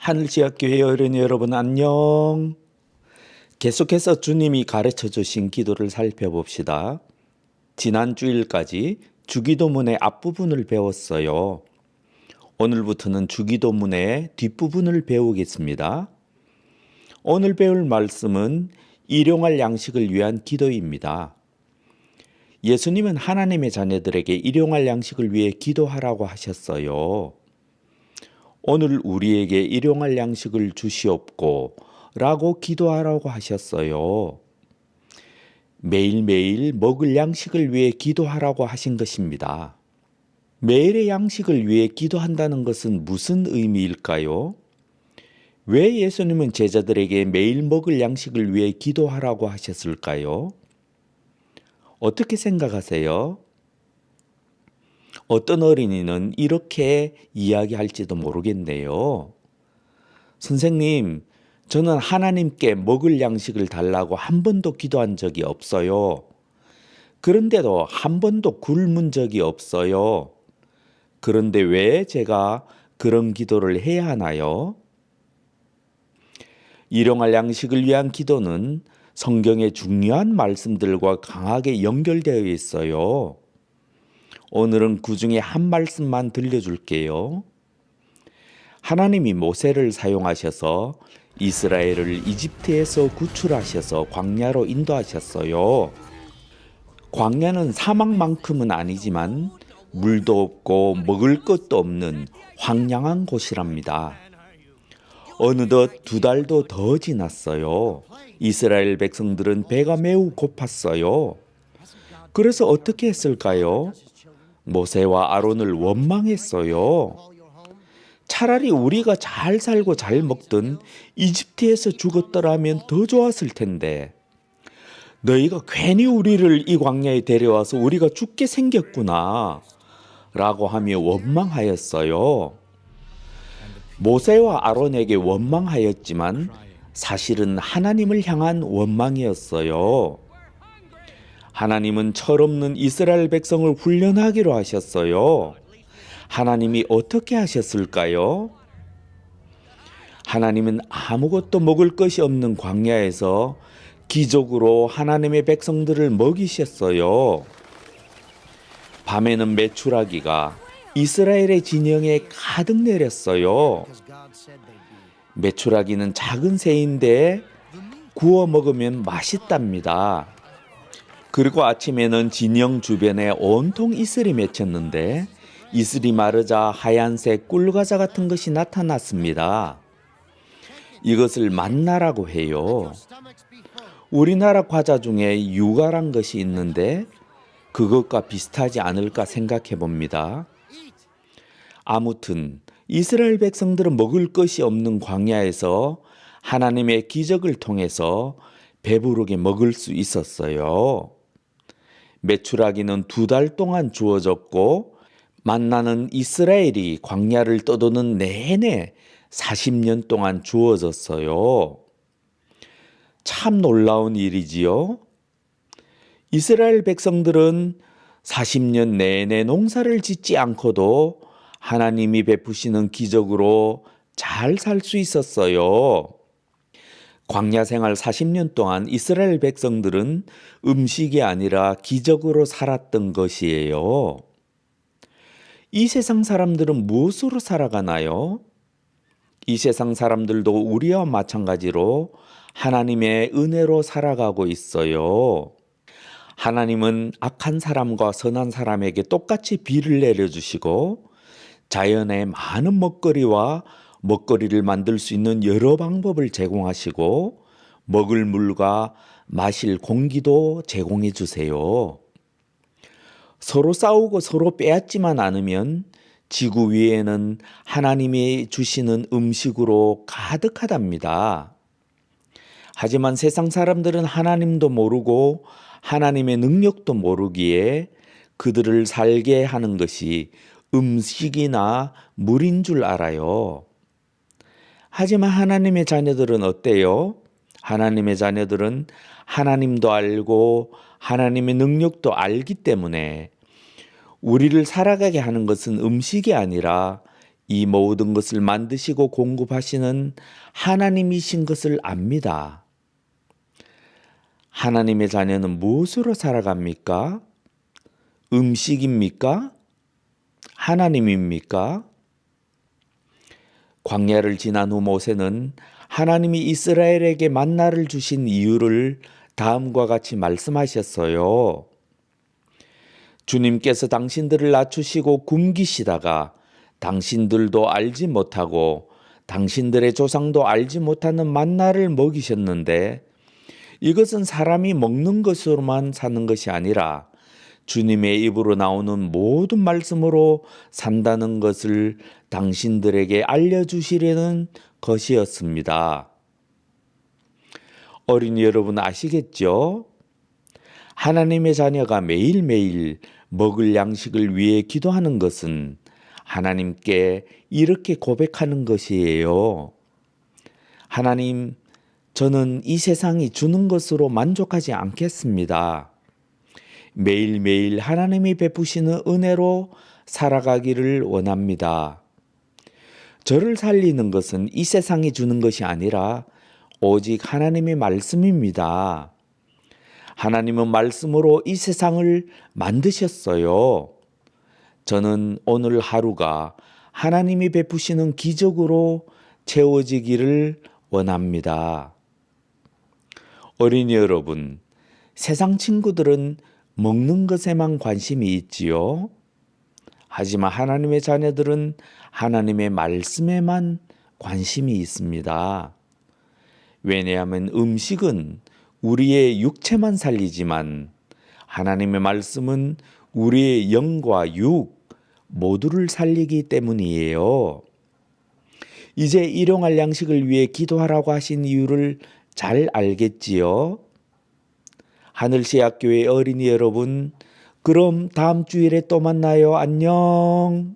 하늘지학교회 어린이 여러분 안녕. 계속해서 주님이 가르쳐 주신 기도를 살펴봅시다. 지난 주일까지 주기도문의 앞부분을 배웠어요. 오늘부터는 주기도문의 뒷부분을 배우겠습니다. 오늘 배울 말씀은 일용할 양식을 위한 기도입니다. 예수님은 하나님의 자녀들에게 일용할 양식을 위해 기도하라고 하셨어요. 오늘 우리에게 일용할 양식을 주시옵고 라고 기도하라고 하셨어요. 매일매일 먹을 양식을 위해 기도하라고 하신 것입니다. 매일의 양식을 위해 기도한다는 것은 무슨 의미일까요? 왜 예수님은 제자들에게 매일 먹을 양식을 위해 기도하라고 하셨을까요? 어떻게 생각하세요? 어떤 어린이는 이렇게 이야기할지도 모르겠네요. 선생님, 저는 하나님께 먹을 양식을 달라고 한 번도 기도한 적이 없어요. 그런데도 한 번도 굶은 적이 없어요. 그런데 왜 제가 그런 기도를 해야 하나요? 일용할 양식을 위한 기도는 성경의 중요한 말씀들과 강하게 연결되어 있어요. 오늘은 그 중에 한 말씀만 들려줄게요. 하나님이 모세를 사용하셔서 이스라엘을 이집트에서 구출하셔서 광야로 인도하셨어요. 광야는 사막만큼은 아니지만 물도 없고 먹을 것도 없는 황량한 곳이랍니다. 어느덧 2달도 더 지났어요. 이스라엘 백성들은 배가 매우 고팠어요. 그래서 어떻게 했을까요? 모세와 아론을 원망했어요. 차라리 우리가 잘 살고 잘 먹던 이집트에서 죽었더라면 더 좋았을 텐데 너희가 괜히 우리를 이 광야에 데려와서 우리가 죽게 생겼구나 라고 하며 원망하였어요. 모세와 아론에게 원망하였지만 사실은 하나님을 향한 원망이었어요. 하나님은 철없는 이스라엘 백성을 훈련하기로 하셨어요. 하나님이 어떻게 하셨을까요? 하나님은 아무것도 먹을 것이 없는 광야에서 기적으로 하나님의 백성들을 먹이셨어요. 밤에는 메추라기가 이스라엘의 진영에 가득 내렸어요. 메추라기는 작은 새인데 구워 먹으면 맛있답니다. 그리고 아침에는 진영 주변에 온통 이슬이 맺혔는데 이슬이 마르자 하얀색 꿀과자 같은 것이 나타났습니다. 이것을 만나라고 해요. 우리나라 과자 중에 유가란 것이 있는데 그것과 비슷하지 않을까 생각해 봅니다. 아무튼 이스라엘 백성들은 먹을 것이 없는 광야에서 하나님의 기적을 통해서 배부르게 먹을 수 있었어요. 메추라기는 2달 동안 주어졌고 만나는 이스라엘이 광야를 떠도는 내내 40년 동안 주어졌어요. 참 놀라운 일이지요. 이스라엘 백성들은 40년 내내 농사를 짓지 않고도 하나님이 베푸시는 기적으로 잘 살 수 있었어요. 광야 생활 40년 동안 이스라엘 백성들은 음식이 아니라 기적으로 살았던 것이에요. 이 세상 사람들은 무엇으로 살아가나요? 이 세상 사람들도 우리와 마찬가지로 하나님의 은혜로 살아가고 있어요. 하나님은 악한 사람과 선한 사람에게 똑같이 비를 내려주시고 자연의 많은 먹거리와 먹거리를 만들 수 있는 여러 방법을 제공하시고 먹을 물과 마실 공기도 제공해 주세요. 서로 싸우고 서로 빼앗지만 않으면 지구 위에는 하나님이 주시는 음식으로 가득하답니다. 하지만 세상 사람들은 하나님도 모르고 하나님의 능력도 모르기에 그들을 살게 하는 것이 음식이나 물인 줄 알아요. 하지만 하나님의 자녀들은 어때요? 하나님의 자녀들은 하나님도 알고 하나님의 능력도 알기 때문에 우리를 살아가게 하는 것은 음식이 아니라 이 모든 것을 만드시고 공급하시는 하나님이신 것을 압니다. 하나님의 자녀는 무엇으로 살아갑니까? 음식입니까? 하나님입니까? 광야를 지난 후 모세는 하나님이 이스라엘에게 만나를 주신 이유를 다음과 같이 말씀하셨어요. 주님께서 당신들을 낮추시고 굶기시다가 당신들도 알지 못하고 당신들의 조상도 알지 못하는 만나를 먹이셨는데 이것은 사람이 먹는 것으로만 사는 것이 아니라 주님의 입으로 나오는 모든 말씀으로 산다는 것을 당신들에게 알려주시려는 것이었습니다. 어린이 여러분 아시겠죠? 하나님의 자녀가 매일매일 먹을 양식을 위해 기도하는 것은 하나님께 이렇게 고백하는 것이에요. 하나님, 저는 이 세상이 주는 것으로 만족하지 않겠습니다. 매일매일 하나님이 베푸시는 은혜로 살아가기를 원합니다. 저를 살리는 것은 이 세상이 주는 것이 아니라 오직 하나님의 말씀입니다. 하나님은 말씀으로 이 세상을 만드셨어요. 저는 오늘 하루가 하나님이 베푸시는 기적으로 채워지기를 원합니다. 어린이 여러분, 세상 친구들은 먹는 것에만 관심이 있지요. 하지만 하나님의 자녀들은 하나님의 말씀에만 관심이 있습니다. 왜냐하면 음식은 우리의 육체만 살리지만 하나님의 말씀은 우리의 영과 육 모두를 살리기 때문이에요. 이제 일용할 양식을 위해 기도하라고 하신 이유를 잘 알겠지요? 하늘시학교의 어린이 여러분, 그럼 다음 주일에 또 만나요. 안녕.